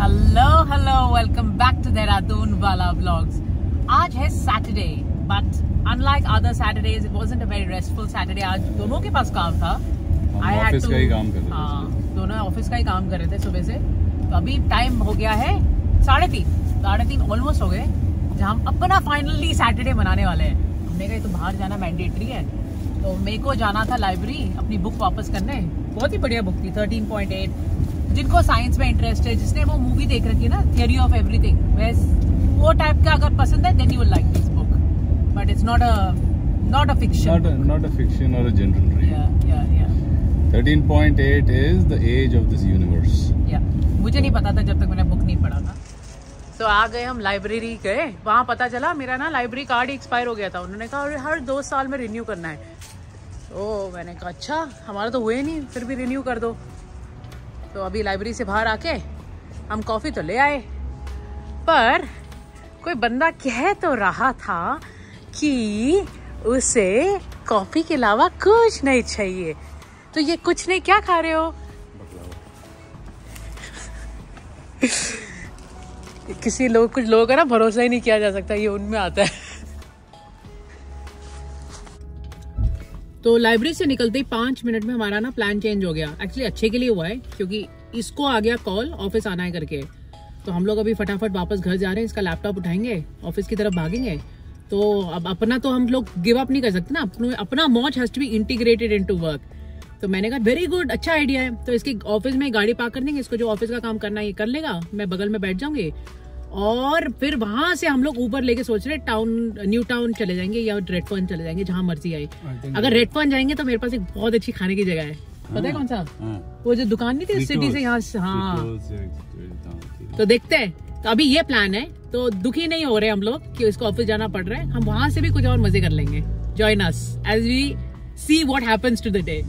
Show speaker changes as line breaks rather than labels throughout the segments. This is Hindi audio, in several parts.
Hello welcome back to Dehradun वाला व्लॉग्स। आज है Saturday, but unlike other Saturdays it wasn't a very restful Saturday. आज दोनों के पास काम था।
ऑफिस का ही काम कर रहे थे।
हाँ, दोनों ऑफिस का ही काम कर रहे थे सुबह से। तो अभी टाइम हो गया है 3:30 ऑलमोस्ट हो गए, जहाँ हम अपना फाइनली सैटरडे मनाने वाले हैं। हमने कहा तो बाहर जाना मैंडेटरी है, तो मेरे को जाना था लाइब्रेरी अपनी बुक वापस करने। बहुत ही बढ़िया बुक थी 13.8। जिनको साइंस में इंटरेस्ट है, जिसने वो मूवी देख रखी है ना, थियरी ऑफ एवरीथिंग, वो टाइप का अगर पसंद है then you will like this book, but it's not a fiction,
not a fiction or a general read.
yeah
13.8 is the age of this universe.
मुझे नहीं पता था जब तक मैंने बुक नहीं पढ़ा था। तो आ गए हम, लाइब्रेरी गए। वहाँ पता चला मेरा ना लाइब्रेरी कार्ड एक्सपायर हो गया था। उन्होंने कहा हर 2 साल में रिन्यू करना है। तो मैंने कहा अच्छा, हमारा तो हुए नहीं, फिर भी रिन्यू कर दो। तो अभी लाइब्रेरी से बाहर आके हम कॉफ़ी तो ले आए, पर कोई बंदा कह तो रहा था कि उसे कॉफ़ी के अलावा कुछ नहीं चाहिए। तो ये कुछ नहीं, क्या खा रहे हो? कुछ लोगों का ना भरोसा ही नहीं किया जा सकता, ये उनमें आता है। तो लाइब्रेरी से निकलते ही 5 मिनट में हमारा ना प्लान चेंज हो गया। एक्चुअली अच्छे के लिए हुआ है, क्योंकि इसको आ गया कॉल ऑफिस आना है करके। तो हम लोग अभी फटाफट वापस घर जा रहे हैं, इसका लैपटॉप उठाएंगे, ऑफिस की तरफ भागेंगे। तो अब अपना तो हम लोग गिव अप नहीं कर सकते ना, अपना मौज has to be integrated into work. तो मैंने कहा वेरी गुड, अच्छा आइडिया है। तो इसकी ऑफिस में गाड़ी पार्क कर देंगे, इसको जो ऑफिस का काम करना है ये कर लेगा, मैं बगल में बैठ जाऊंगी। और फिर वहां से हम लोग ऊपर लेके सोच रहे न्यू टाउन चले जाएंगे या रेडफर्न चले जाएंगे, जहां मर्जी आए। अगर रेडफर्न जाएंगे तो मेरे पास एक बहुत अच्छी खाने की जगह है, पता है कौन सा? वो जो दुकान नहीं थी सिटी से यहाँ से, हाँ। तो देखते हैं। तो अभी ये प्लान है, तो दुखी नहीं हो रहे हम लोग कि इसको ऑफिस जाना पड़ रहा है। हम वहां से भी कुछ और मजे कर लेंगे। Join us as we see what happens to the day.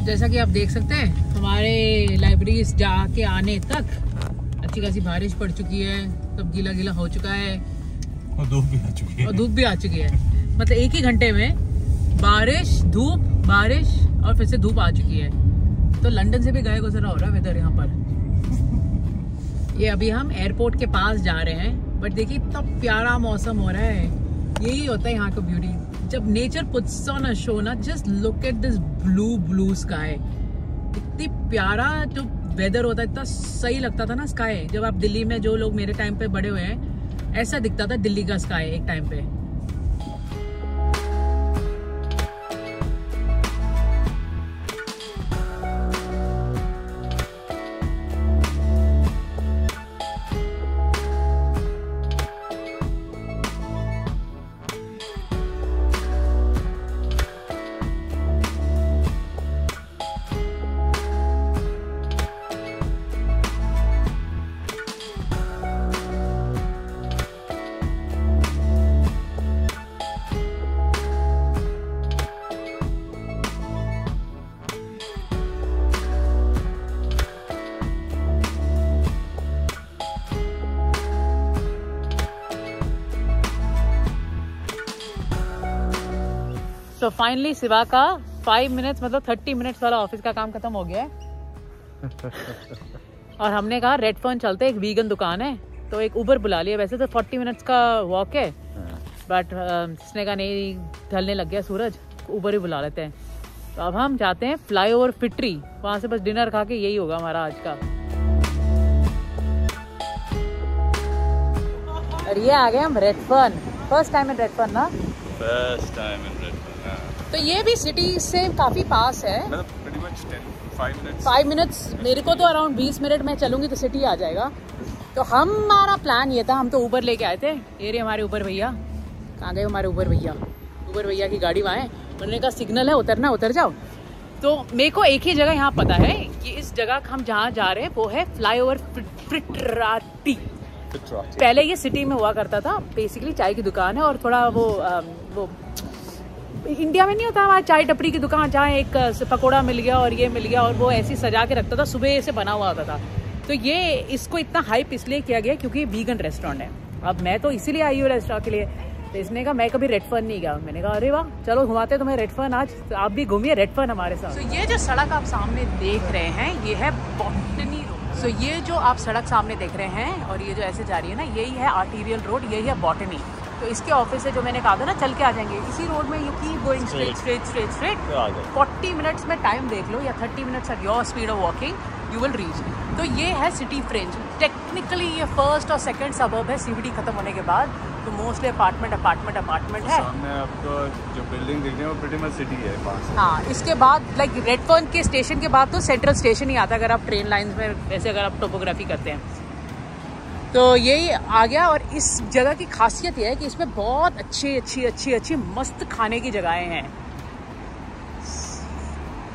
जैसा कि आप देख सकते हैं, हमारे लाइब्रेरी जाके आने तक अच्छी खासी बारिश पड़ चुकी है, सब गीला गीला हो चुका है
और धूप भी आ चुकी है।
मतलब एक ही घंटे में बारिश धूप बारिश और फिर से धूप आ चुकी है। तो लंदन से भी गए गुजरा हो रहा है वेदर यहाँ पर। ये अभी हम एयरपोर्ट के पास जा रहे हैं, बट देखिए इतना प्यारा मौसम हो रहा है। यही होता है यहाँ का ब्यूटी, जब nature puts on a show ना। Just look at this blue sky. इतनी प्यारा जो वेदर होता है, इतना सही लगता था ना स्काई। जब आप दिल्ली में, जो लोग मेरे टाइम पे बड़े हुए हैं, ऐसा दिखता था दिल्ली का स्काई एक टाइम पे। तो फाइनली शिवा का 5 मिनट्स मतलब 30 मिनट्स वाला ऑफिस का काम खत्म हो गया है। और हमने कहा रेडफर्न चलते, एक वीगन दुकान है, तो एक उबर बुला लिया। वैसे तो 40 मिनट्स का वॉक है, बट जिसने कहा नहीं, ढलने लग गया सूरज, उबर ही बुला लेते हैं। तो अब हम जाते हैं फ्लाईओवर फिटरी, वहां से बस डिनर खा के यही होगा हमारा आज का। और ये आ गए हम Redfern. First time in Redfern ना?
First time in Redfern.
तो ये भी सिटी से काफी पास है, मतलब 5 मिनट्स। मेरे को तो अराउंड 20 मिनट में चलूंगी तो सिटी आ जाएगा। तो हमारा प्लान ये था, हम तो उबर लेके आए थे। ये रहे हमारे उबर भैया। कहाँ गए हमारे उबर भैया? उबर भैया की गाड़ी वहाँ है। उन्होंने कहा सिग्नल है, उतरना, उतर जाओ। तो मेरे को एक ही जगह यहाँ पता है कि इस जगह हम जहाँ जा रहे हैं वो है फ्लाईओवर फिटराटी। पहले ये सिटी में हुआ करता था, बेसिकली चाय की दुकान है और थोड़ा वो इंडिया में नहीं होता वहाँ चाय टपरी की दुकान, जहाँ एक पकोड़ा मिल गया और ये मिल गया, और वो ऐसी सजा के रखता था, सुबह से बना हुआ होता था। तो ये इसको इतना हाइप इसलिए किया गया क्योंकि वीगन रेस्टोरेंट है। अब मैं तो इसीलिए आई हूँ रेस्टोरेंट के लिए। तो इसने कहा मैं कभी रेडफर्न नहीं गया। मैंने कहा अरे वाह, चलो घुमाते तुम्हें रेडफर्न आज, आप भी घूमिए रेडफर्न हमारे साथ। तो ये जो सड़क आप सामने देख रहे हैं, ये है बॉटनी रोड। सो ये जो आप सड़क सामने देख रहे हैं और ये जो ऐसे जा रही है ना, यही है आर्टीरियल रोड, यही है बॉटनी। तो इसके ऑफिस से जो मैंने कहा था ना चल के आ जाएंगे, इसी रोड में you keep going straight straight straight straight 40 minutes में टाइम देख लो, या 30 minutes at your speed of walking you will reach. तो ये है सिटी फ्रिंज। टेक्निकली ये फर्स्ट और सेकंड सबर्ब है सीबीडी खत्म होने के बाद, तो मोस्टली अपार्टमेंट है।
सामने आपको जो बिल्डिंग दिख रही है वो प्रीटी मच सिटी है पास।
हाँ, इसके बाद लाइक रेडफर्न के स्टेशन के बाद तो सेंट्रल स्टेशन ही आता है, अगर आप ट्रेन लाइंस में वैसे अगर आप टोपोग्राफी करते हैं तो यही आ गया। और इस जगह की खासियत यह है कि इसमें बहुत अच्छी मस्त खाने की जगहें हैं।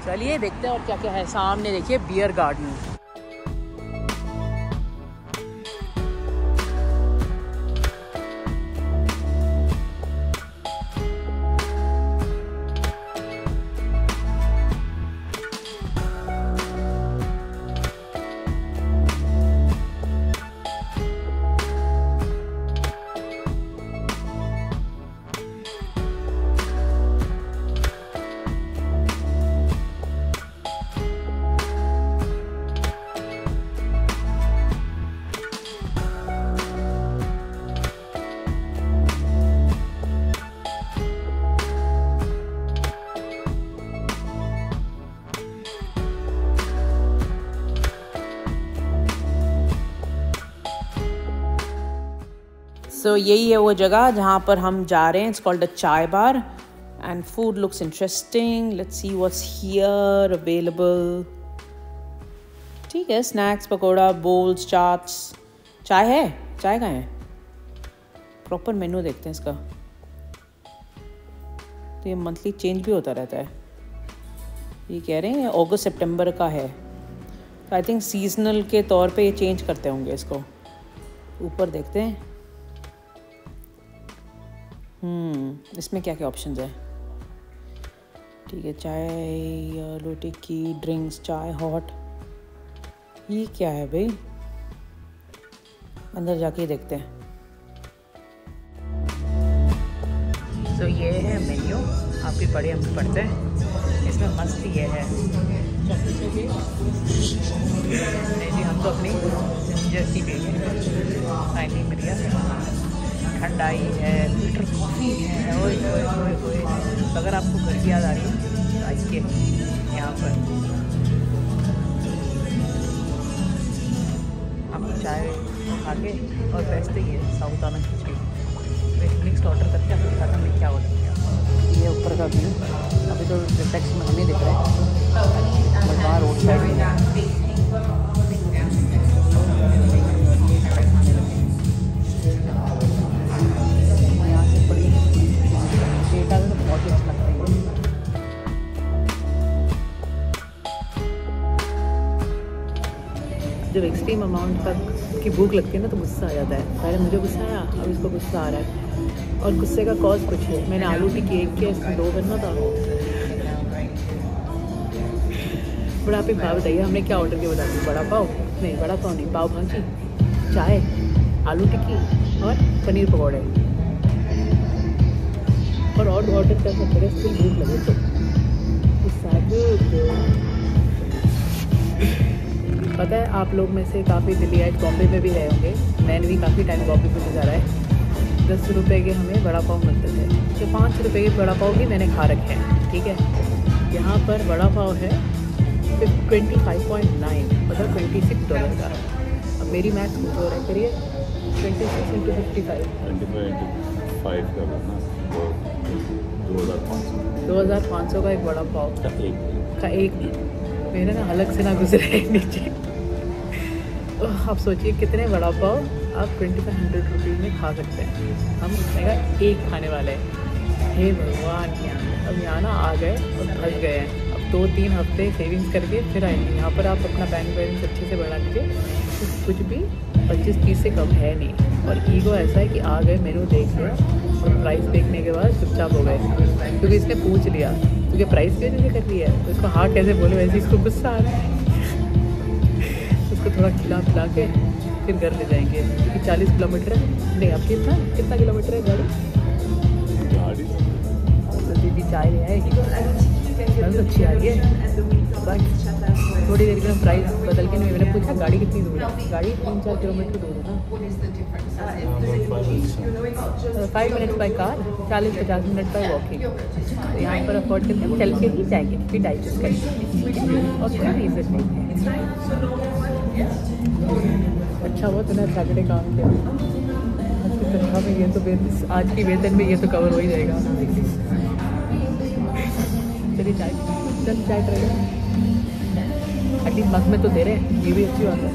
चलिए देखते हैं और क्या क्या है। सामने देखिए बियर गार्डन। सो यही है वो जगह जहाँ पर हम जा रहे हैं। It's called a chai bar and food looks interesting. Let's see what's here available. ठीक है, स्नैक्स, पकौड़ा, बोल्स, चाट्स। चाय है? चाय कहाँ है? प्रॉपर मेन्यू देखते हैं इसका। तो ये मंथली चेंज भी होता रहता है। ये कह रहे हैं अगस्त सितंबर का है, तो आई थिंक सीजनल के तौर पे ये चेंज करते होंगे इसको। ऊपर देखते हैं इसमें क्या क्या ऑप्शंस है। ठीक है, चाय, आलू टिक्की, ड्रिंक्स, चाय हॉट। ये क्या है भाई? अंदर जाके देखते हैं। तो ये है मेन्यू, आप भी पढ़े हम भी पढ़ते हैं। इसमें मस्त ये है। नहीं जी, हम तो अपनी जर्सी पे फाइनली मिल गया। ठंडाई है, फिल्टर कॉफ़ी है। ओए ओए ओए ओए, अगर आपको घर की याद आ रही है आइए यहाँ पर। हम चाय खा के और बैठते ही है साउथ आना खिचड़ी। नेक्स्ट ऑर्डर करके आपको दिखाता हूँ क्या ऑर्डर किया। ये ऊपर का व्यू अभी तो रिफ्लेक्शन में हमें दिख रहा है, बट वहाँ रोड साइड भी है। जब एक्सट्रीम अमाउंट तक की भूख लगती है ना तो गुस्सा आ जाता है। पहले मुझे गुस्सा आया, अब इसको गुस्सा आ रहा है। और गुस्से का कॉज कुछ है, मैंने आलू टिक्की एक किया, इसमें 2 करना था। बड़ा पे भाव बताइए, हमने क्या ऑर्डर किया बताइए। बड़ा पाव नहीं, बड़ा पाव नहीं, पाव भाजी, चाय, आलू टिक्की और पनीर पकौड़े। और ऑर्डर कर सकते हैं, स्टिल भूख लगे तो। पता है आप लोग में से काफ़ी दिल्ली आए बॉम्बे में भी रहे होंगे। मैंने भी काफ़ी टाइम बॉम्बे में गुजारा है। 10 रुपये के हमें बड़ा पाव मिलते थे, तो 5 रुपये के बड़ा पाव भी मैंने खा रखे हैं। ठीक है, यहाँ पर बड़ा पाव है 25.9, मतलब $26 का। अब मेरी मैथ्स कुछ हो रहा है, करिए 26 × 55 का 2500 का एक बड़ा पाव का एक। मेरे ना हलक से ना गुजरे नीचे। आप सोचिए कितने बड़ा पाव आप 2500 रुपीज़ में खा सकते हैं। हम एक खाने वाले हैं। हे भगवान, अब यहाँ ना आ गए और फंस गए हैं। अब 2-3 हफ्ते सेविंग्स करके फिर आएंगे। यहाँ पर आप अपना बैंक बैलेंस अच्छे से बढ़ा लीजिए, कुछ भी 25-30 से कम है नहीं। और ईगो ऐसा है कि आ गए, मेनू देख लिया और प्राइस देखने के बाद चुपचाप हो गए, क्योंकि इसने पूछ लिया क्योंकि प्राइस की वजह से कर लिया है। तो इसको हाँ कैसे बोले, वैसे इसको गुस्सा आ रहा है। उसको थोड़ा खिला पिला के फिर घर ले जाएंगे, क्योंकि 40 किलोमीटर है। नहीं, अब कितना किलोमीटर है गाड़ी? तो दीदी चाय ले आएगी, अच्छी आ रही है। बैक। थोड़ी देर के लिए प्राइस बदल के नहीं, मैंने पूछा गाड़ी कितनी दूर है, गाड़ी 3-4 किलोमीटर दूर है ना। 5 minutes by car, 40-50 minute by walking. तो यहाँ पर अफोर्ड करके हम चल के ही जाएंगे, फिर डाइजेस्ट करेंगे और कोई रीज़न नहीं है। अच्छा हुआ तो ना सैटरडे काम किया, आज की तनख्वाह में ये तो आज की वेतन में ये तो कवर हो ही जाएगा। चलिए चाय, चल चाय ट्राई करें, एटलीस्ट मग में तो दे रहे हैं, ये भी अच्छी बात है।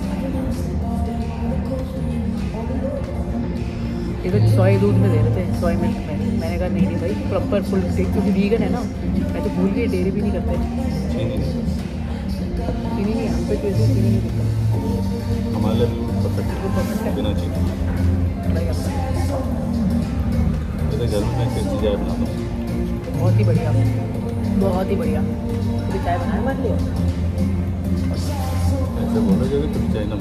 ये तो सोया दूध में दे रहे थे, सोया मिल्क में। मैंने कहा नहीं भाई प्रॉपर फुल टेक, क्योंकि वीगन है ना। मैं तो भूल गई डेयरी भी नहीं करते, चीनी नहीं, हम पे कैसे चीनी नहीं दिखता
हमारे लिए बिना चीनी। घर में कैसी चाय बनाता हूँ,
बहुत ही बढ़िया, बहुत ही बढ़िया। तो चाय बनाए मान लिया,
ऐसे बोलो जब तुम चाय ना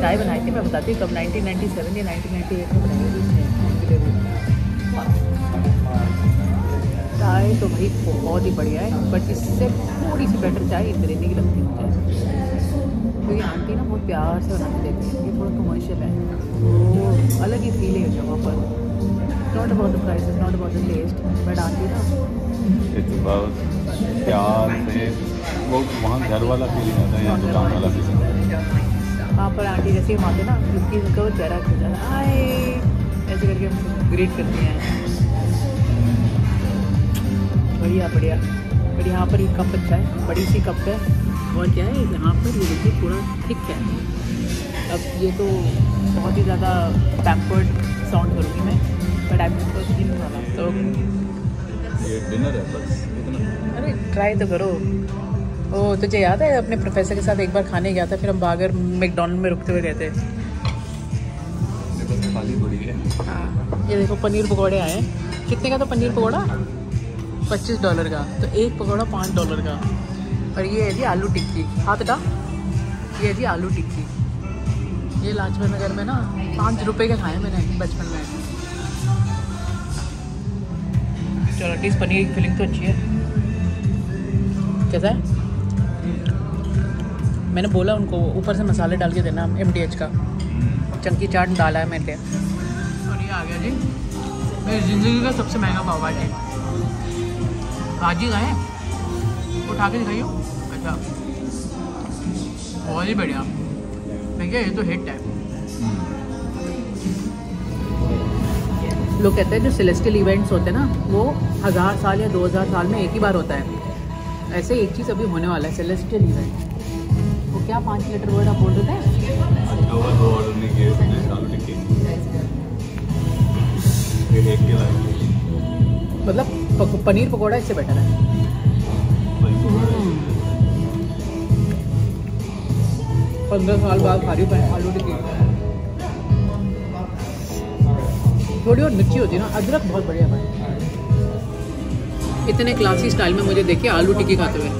चाय बनाई थी, मैं बताती हूँ कब, 1997 या 1998 में बनाई थी इसने। चाय तो भाई बहुत ही बढ़िया है, बट इससे थोड़ी सी बेटर चाय इंद्रेनी की लगती है मुझे, क्योंकि आंटी ना बहुत प्यार से बनाने देती है। ये थोड़ा कमर्शियल है, वो अलग ही फील है जगह पर। Not about the prices, not about the taste, but aunty ना
प्यार से वो वहाँ घर वाला फीलिंग आता है, यहाँ दुकान वाला फीलिंग।
वहाँ पर आंटी जैसे हम आते ना, क्योंकि उनका वो चेहरा खुल जाता है, हाय ऐसे करके हम ग्रीट करती हैं। बढ़िया बढ़िया। पर यहाँ पर एक कप अच्छा है, बड़ी सी कप है, और क्या है यहाँ पर ये देखिए थोड़ा थिक है। अब ये तो बहुत ही ज़्यादा पैम्पर्ड साउंड करूँगी मैं, बट आई एम वाला तो
ये डिनर है बस इतना।
अरे ट्राई तो करो। ओ तुझे याद है अपने प्रोफेसर के साथ एक बार खाने गया था, फिर हम बागर मैकडॉनल्ड में रुकते हुए गए थे।
खाली बड़ी है।
हाँ ये देखो पनीर पकौड़े आए हैं। कितने का था पनीर पकौड़ा? $25 का, तो एक पकौड़ा $5 का। और ये है जी आलू टिक्की, हाथ हटा, ये है जी आलू टिक्की। ये लाजपत नगर में ना 5 रुपये का खाए मैंने बचपन में। चलो एटलीस्ट पनीर की फीलिंग तो अच्छी है। कैसा है? मैंने बोला उनको ऊपर से मसाले डाल के देना, MDH का चंकी चाट डाला है मैंने। और ये आ गया जी मेरी ज़िंदगी का सबसे महंगा पाव भाजी। भाजी खाएँ, उठा के दिखाइयो। अच्छा बहुत ही बढ़िया भैया, ये तो हिट है। लोग कहते हैं जो सेलेस्टियल इवेंट्स होते हैं ना, वो 1000 साल या 2000 साल में एक ही बार होता है। ऐसे एक चीज़ अभी होने वाला है, सेलेस्टियल इवेंट। वो क्या 5 लीटर वर्ड आप बोल रहे थे?
दो ऑर्डर नहीं किए आलू टिक्की, एक के लाए।
मतलब पनीर पकौड़ा इससे बेटर है। 15 साल बाद खा रही हूँ आलू टिक्की। थोड़ी और मिर्ची होती है ना, अदरक बहुत बढ़िया है। इतने क्लासी स्टाइल में मुझे देखिए आलू टिक्की खाते हुए।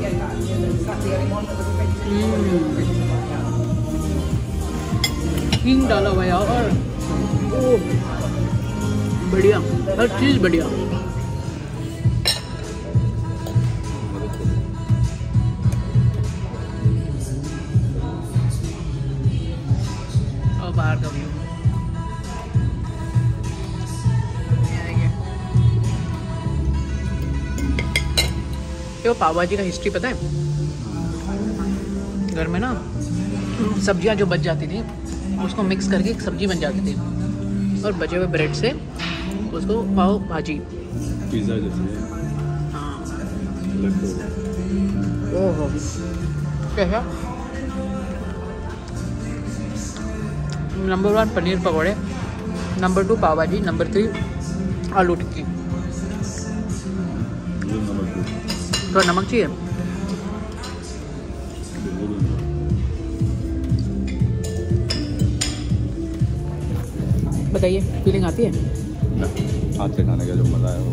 हींग डाला हुआ यार, और बढ़िया, हर चीज़ बढ़िया। और बाहर का व्यू ये पाव भाजी का हिस्ट्री पता है? घर में ना सब्जियां जो बच जाती थी उसको मिक्स करके एक सब्जी बन जाती थी, और बचे हुए ब्रेड से उसको पाव भाजी,
पिज़्ज़ा जैसे।
हाँ
ओहो
कैसा? नंबर 1 पनीर पकौड़े, नंबर 2 पाव भाजी, नंबर 3 आलू टिक्की। तो नमक चाहिए? बताइए फीलिंग आती है?
हाथ से खाने का जो मज़ा है वो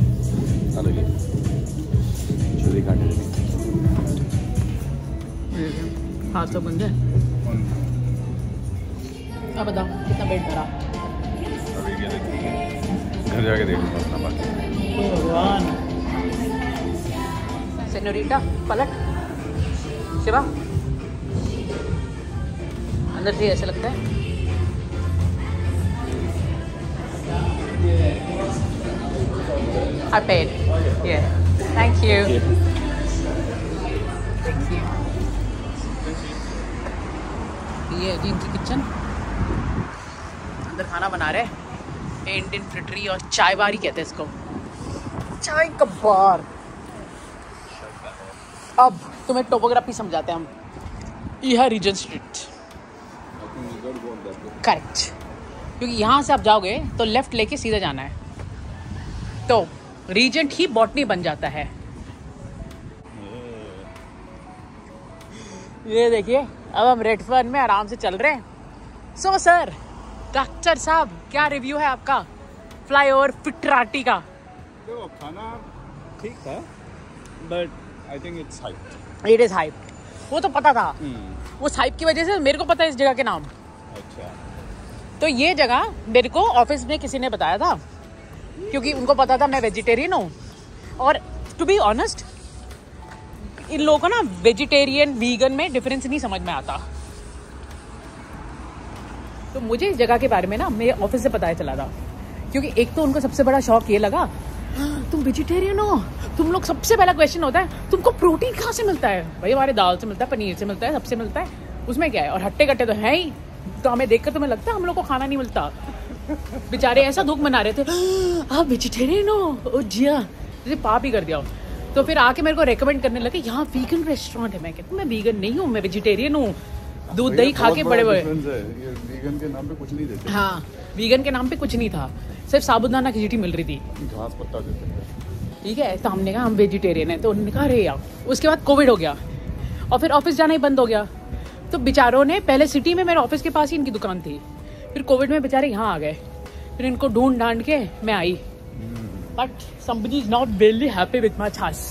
अलग ही। छुरी काटे
हाथ तो बन जाए। अब बताओ कितना पेट भरा?
अभी क्या देखिए, घर जाके देखूँगा अपना बाकी।
भगवान। सेनोरिटा पलट, शिवा अंदर से ऐसा लगता है। I paid. Yeah. Thank you. Thank you. ये है जी इनकी किचन। अंदर खाना बना रहे हैं। इंडियन फ्रिटरी और चाय बारी कहते हैं इसको, चाय का बार। अब तुम्हें टोपोग्राफी समझाते हैं हम। यह है रीजेंट स्ट्रीट, करेक्ट, क्योंकि यहाँ से आप जाओगे तो लेफ्ट लेके सीधा जाना है, तो रीजेंट ही बॉटनी बन जाता है। ये देखिए अब हम रेड फर्न में आराम से चल रहे हैं। सो सर, डॉक्टर साहब, क्या रिव्यू है आपका फ्लाईओवर फिटराटी का?
तो खाना ठीक था, but I think it's hype.
It is hype, वो तो पता था। वो हाइप की वजह से मेरे को पता है इस जगह के नाम।
अच्छा,
तो ये जगह मेरे को ऑफिस में किसी ने बताया था, क्योंकि उनको पता था मैं वेजिटेरियन हूँ। और टू बी ऑनेस्ट, इन लोगों को ना वेजिटेरियन वीगन में डिफरेंस नहीं समझ में आता। तो मुझे इस जगह के बारे में ना मेरे ऑफिस से पता चला था, क्योंकि एक तो उनको सबसे बड़ा शौक ये लगा, तुम वेजिटेरियन हो, तुम लोग, सबसे पहला क्वेश्चन होता है तुमको प्रोटीन कहाँ से मिलता है? भाई हमारे दाल से मिलता है, पनीर से मिलता है, सबसे मिलता है, उसमें क्या है? और हट्टे कट्टे तो है ही, तो हमें देखकर तुम्हें लगता है हम लोग को खाना नहीं मिलता। बेचारे ऐसा दुख मना रहे थे, आप वेजिटेरियन हो, ओ जिया, जैसे पाप ही कर दिया हो। तो फिर आके मेरे को रेकमेंड करने लगे यहाँ वीगन रेस्टोरेंट है। मैं कहती मैं वीगन नहीं हूँ, मैं वेजिटेरियन हूँ, दूध दही खा के बड़े बड़े।
वीगन के नाम पे कुछ नहीं देते।
हाँ, वीगन के नाम पे कुछ नहीं था, सिर्फ साबुदाना खिचड़ी मिल रही थी,
घास पत्ता देते थे।
ठीक है। तो हमने कहा हम वेजिटेरियन है, तो उन्होंने कहा अरे यार। उसके बाद कोविड हो गया और फिर ऑफिस जाना ही बंद हो गया। तो बेचारों ने, पहले सिटी में मेरे ऑफिस के पास ही इनकी दुकान थी, फिर कोविड में बेचारे यहाँ आ गए, फिर इनको ढूंढ ढांड के मैं आई। But somebody is not really happy with my choice.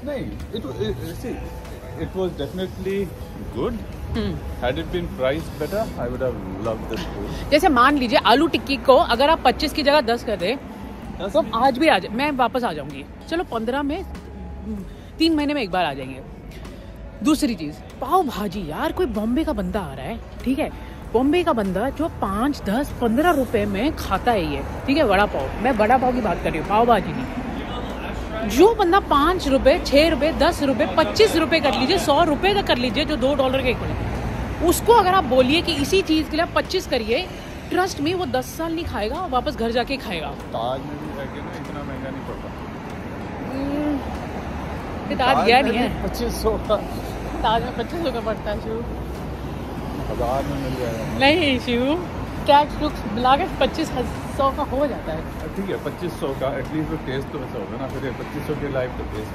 नहीं, it was definitely good. Had it been priced better, I would have loved this food.
जैसे मान लीजिए आलू टिक्की को अगर आप 25 की जगह 10 कर दे, तो आज भी मैं वापस आ जाऊंगी। चलो 15 में, 3 महीने में एक बार आ जाएंगे। दूसरी चीज, पाव भाजी। यार कोई बॉम्बे का बंदा आ रहा है, ठीक है, बॉम्बे का बंदा जो 5, 10, 15 रुपए में खाता है ये, ठीक है, वड़ा पाव। मैं वड़ा पाव की बात कर रही हूँ, पाव भाजी नहीं। जो बंदा 5 रुपए, 6 रुपए, 10 रुपए, 25 रुपए कर लीजिए, 100 रुपए का कर लीजिए, जो $2 के इक्वल, उसको अगर आप बोलिए कि इसी चीज के लिए 25 करिए, ट्रस्ट में वो 10 साल नहीं खाएगा, वापस घर जाके खाएगा।
ताज में भी जाके ना इतना महंगा नहीं पड़ता।
ताज गया नहीं है,
2500 का।
ताज में 2500 का पड़ता है शिव,
1000 में मिल जाएगा।
नहीं शिव, टैक्स टुक्स मिला के 2500 का हो जाता है।
ठीक है, 2500 का एटलीस्ट तो टेस्ट तो वैसा होगा ना, फिर 2500 के लाइफ तो टेस्ट।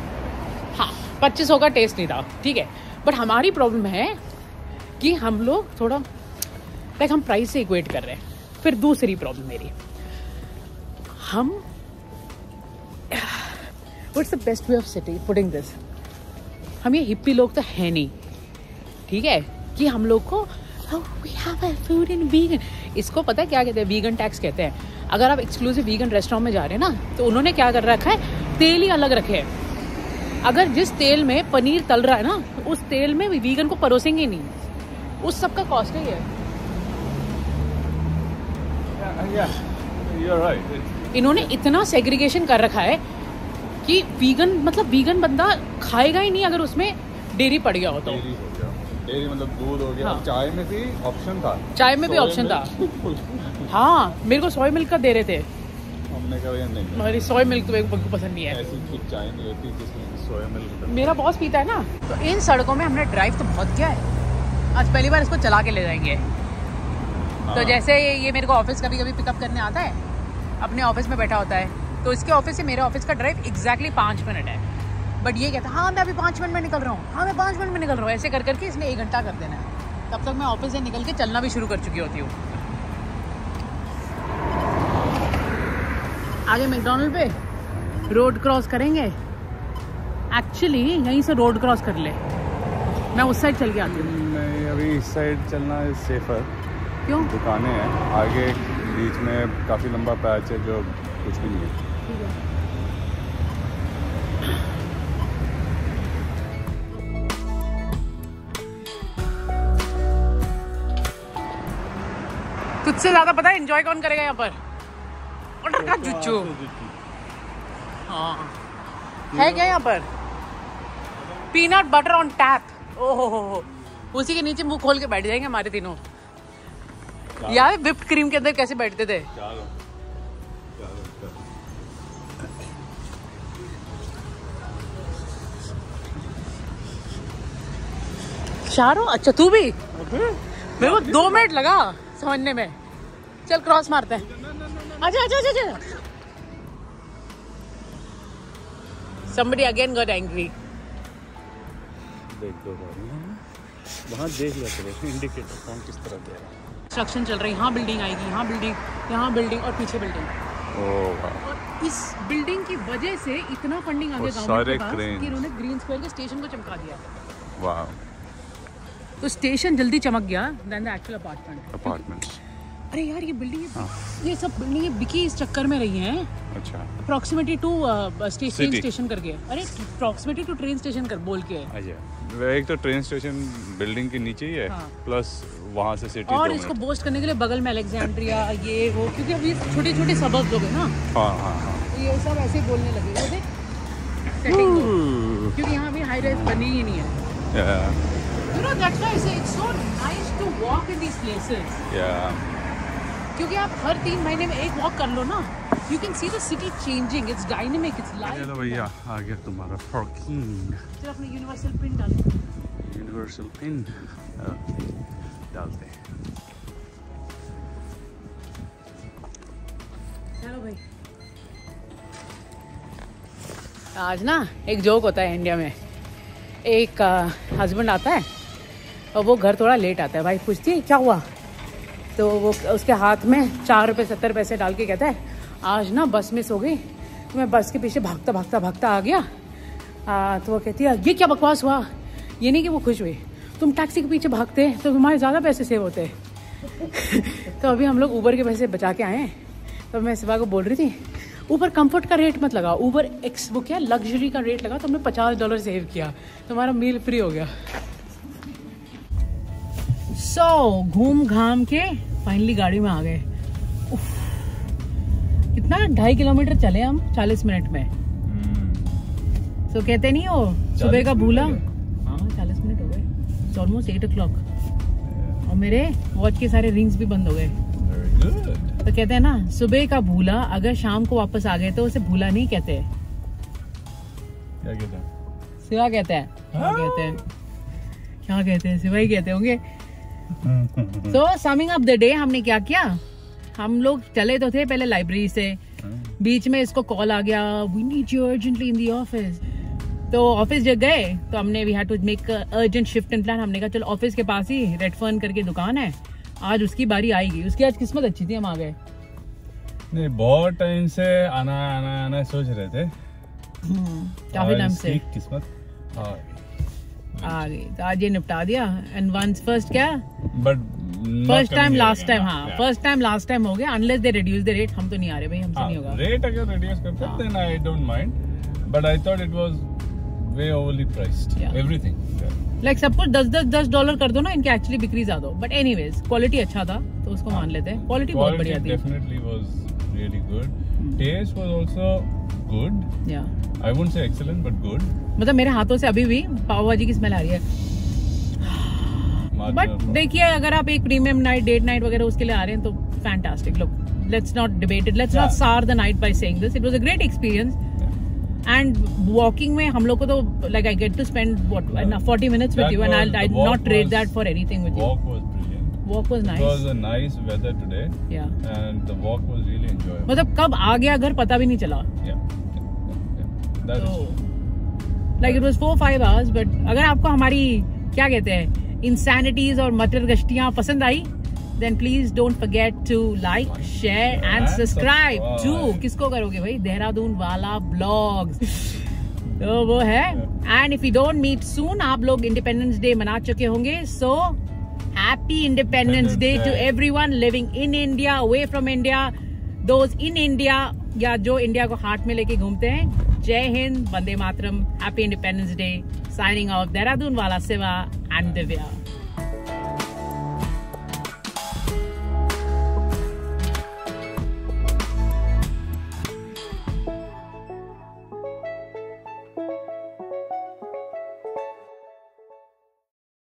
हाँ, 2500 का टेस्ट नहीं था, ठीक है, बट हमारी प्रॉब्लम है कि हम लोग थोड़ा लाइक हम प्राइस से इक्वेट कर रहे हैं। फिर दूसरी प्रॉब्लम मेरी, हम what's the best way of putting this, हम ये हिप्पी लोग तो है नहीं, ठीक है, कि हम लोग को we have a food in vegan, इसको पता है क्या कहते हैं? वीगन टैक्स कहते हैं। अगर आप एक्सक्लूसिव वीगन रेस्टोरेंट में जा रहे हैं ना, तो उन्होंने क्या कर रखा है, तेल ही अलग रखे हैं। अगर जिस तेल में पनीर तल रहा है ना, उस तेल में वीगन को परोसेंगे नहीं, उस सब का कॉस्ट ही है।
You're right.
इन्होंने इतना सेग्रीगेशन कर रखा है कि वीगन, मतलब वीगन बंदा खाएगा ही नहीं अगर उसमें डेयरी पड़ गया हो तो।
डेयरी मतलब दूध हो गया।
हाँ।
चाय में भी ऑप्शन था,
चाय में भी ऑप्शन था। हाँ, मेरे को सोय मिल्क का दे रहे थे,
हमने कहा यार नहीं,
मेरी सोय मिल्क तो मेरे को पसंद नहीं है।
ऐसी कुछ चाय नहीं होती जिसमें सोया मिल्क।
मेरा बॉस पीता है ना। तो इन सड़कों में हमने ड्राइव तो बहुत किया है, आज पहली बार इसको चला के ले जाएंगे। तो जैसे ये मेरे को ऑफिस कभी कभी पिकअप करने आता है, अपने ऑफिस में बैठा होता है, तो इसके ऑफिस से मेरे ऑफिस का ड्राइव एग्जैक्टली 5 मिनट है। बट ये कहता है हाँ मैं अभी 5 मिनट में निकल रहा हूँ, हाँ मैं 5 मिनट में निकल रहा हूँ, ऐसे कर करके इसने 1 घंटा कर देना है। तब तक मैं ऑफिस से निकल के चलना भी शुरू कर चुकी होती हूँ। आगे मैकडॉनल्ड पे रोड क्रॉस करेंगे, एक्चुअली यहीं से रोड क्रॉस कर ले, मैं उस साइड चल के आती हूँ।
नहीं, अभी इस साइड चलना इज सेफर।
क्यों?
दुकानें हैं आगे, बीच में काफ़ी लंबा पैच है जो कुछ भी नहीं है।
तुझसे ज्यादा पता है एंजॉय कौन करेगा यहाँ पर? ऑर्डर का जुच्चू। हाँ है क्या यहाँ पर? Peanut butter on tap. ओहो, उसी के नीचे मुंह खोल के बैठ जाएंगे हमारे तीनों। यार विप्ड क्रीम के अंदर कैसे बैठते थे? शारो, अच्छा तू भी? मेरे को 2 मिनट लगा समझने में। चल क्रॉस मारते हैं। अच्छा अच्छा अच्छा। Somebody again got angry.
देख दो वहाँ देख लेते इंडिकेटर कौन किस तरह दे रहा है।
कंस्ट्रक्शन चल रही है। यहाँ बिल्डिंग आएगी, यहाँ बिल्डिंग, यहाँ बिल्डिंग और पीछे बिल्डिंग। और इस बिल्डिंग की वजह से इतना फंडिंग आ गया गवर्नमेंट के पास कि इन्होंने ग्रीन स्क्वायर के स्टेशन को चमका दिया।
वाह।
तो स्टेशन जल्दी चमक गया देन द एक्चुअल अपार्टमेंट्स। अरे यार ये बिल्डिंग, ये सब बिल्डिंगें बिकी इस चक्कर में रही हैं।
अच्छा।
प्रॉक्सिमिटी टू ट्रेन स्टेशन करके। अरे प्रॉक्सिमिटी टू ट्रेन स्टेशन कर बोल के।
अच्छा, एक तो ट्रेन स्टेशन बिल्डिंग के नीचे ही है। हाँ। प्लस वहाँ से सिटी।
और इसको बोस्ट करने के लिए बगल में अलेक्जेंड्रिया ये वो, क्योंकि अभी छोटे छोटे सबब लोग हैं ना।
हाँ हाँ हाँ।
ये सब ऐसे ही बोलने लगे। वो देख सेटिंग, क्योंकि यहाँ भी हाई राइज बनी ही नहीं है। You know that's why I say it's so nice to walk in these places.
Yeah.
क्योंकि आप हर 3 महीने में एक वॉक कर लो ना, you can see the city changing. It's dynamic, it's live. चलो
भैया आ गया तुम्हारा पार्किंग।
चल अपने यूनिवर्सल पिन डालो।
यूनिवर्सल पिन डालते हैं।
चलो भाई। आज ना एक जोक होता है इंडिया में। एक हस्बैंड आता है और वो घर थोड़ा लेट आता है। भाई पूछती है क्या हुआ, तो वो उसके हाथ में 4 रुपये 70 पैसे डाल के कहता है आज ना बस मिस हो गई, तो मैं बस के पीछे भागता आ गया। तो वो कहती है ये क्या बकवास हुआ। ये नहीं कि वो खुश हुई, तुम टैक्सी के पीछे भागते तो तुम्हारे ज़्यादा पैसे सेव होते। तो अभी हम लोग ऊबर के पैसे बचा के आए हैं। तो मैं सिवा को बोल रही थी ऊबर कंफर्ट का रेट मत लगा, ऊबर एक्स वो क्या लग्जरी का रेट लगा, तो हमने $50 सेव किया, तुम्हारा मील फ्री हो गया। घूम घाम के फाइनली गाड़ी में आ गए। कितना 2.5 किलोमीटर चले हम 40 मिनट में। तो कहते नहीं हो सुबह का भूला। हाँ 40 मिनट हो गए, ऑलमोस्ट 8 o'clock। और मेरे वॉच के सारे रिंग्स भी बंद हो गए। तो कहते हैं ना सुबह का भूला अगर शाम को वापस आ गए तो उसे भूला नहीं कहते।
क्या कहते हैं?
सिवा कहते हैं। क्या कहते हैं? सिवा ही कहते होंगे। तो समिंग अप द डे हमने क्या किया, हम लोग चले तो थे पहले लाइब्रेरी से, बीच में इसको कॉल आ गया we need you urgently in the office. तो ऑफिस जब गए तो हमने we had to make urgent shift in plan. हमने कहा चलो ऑफिस के पास ही रेडफर्न करके दुकान है, आज उसकी बारी आएगी। उसकी आज किस्मत अच्छी थी, हम आ गए।
नहीं बहुत टाइम से आना सोच रहे थे।
काफी टाइम से
किस्मत
आ गई, तो आज ये निपटा दिया। एंड वंस फर्स्ट क्या
but
first time last time. हाँ फर्स्ट टाइम लास्ट टाइम हो गया, unless they reduce the rate. हम तो नहीं आ रहे भाई, हमसे नहीं होगा।
रेट अगर रिड्यूस करते then I don't mind, but I thought it was way overly priced everything.
Like सब कुछ $10 कर दो ना, इनके एक्चुअली बिक्री ज्यादा हो। बट एनीवेज क्वालिटी अच्छा था तो उसको मान लेते हैं। क्वालिटी बहुत बढ़िया थी।
Definitely was really good. Taste was also good.
Yeah
I wouldn't say excellent but good.
मतलब मेरे हाथों से अभी भी पाव भाजी की स्मेल आ रही है। बट देखिए अगर आप एक प्रीमियम नाइट डेट नाइट वगैरह उसके लिए आ रहे हैं तो fantastic. Look let's not debate it, let's not sour the night by saying this. It was a great experience. And walking में हम लोग को तो like I get to spend 40 minutes with you and I'll not trade that for anything with you.
Walk was brilliant.
Walk was nice.
It was a nice weather today.
Yeah.
And the walk was really enjoyable.
मतलब कब आ गया घर पता भी नहीं चला।
Yeah. That is
like it was 4-5 hours. But अगर आपको हमारी क्या कहते हैं इंसैनिटीज और मटर गश्तियाँ पसंद आई then please don't forget to like, share and subscribe to किसको करोगे भाई, देहरादून वाला ब्लॉग्स। तो वो है। And if you don't meet soon, आप लोग इंडिपेंडेंस डे मना चुके होंगे। So happy independence Day to everyone living in India, away from India, those in India या जो इंडिया को हार्ट में लेके घूमते हैं। जय हिंद, वंदे मातरम, happy independence day. Signing off, Dehradun वाला शिवा एंड दिव्या।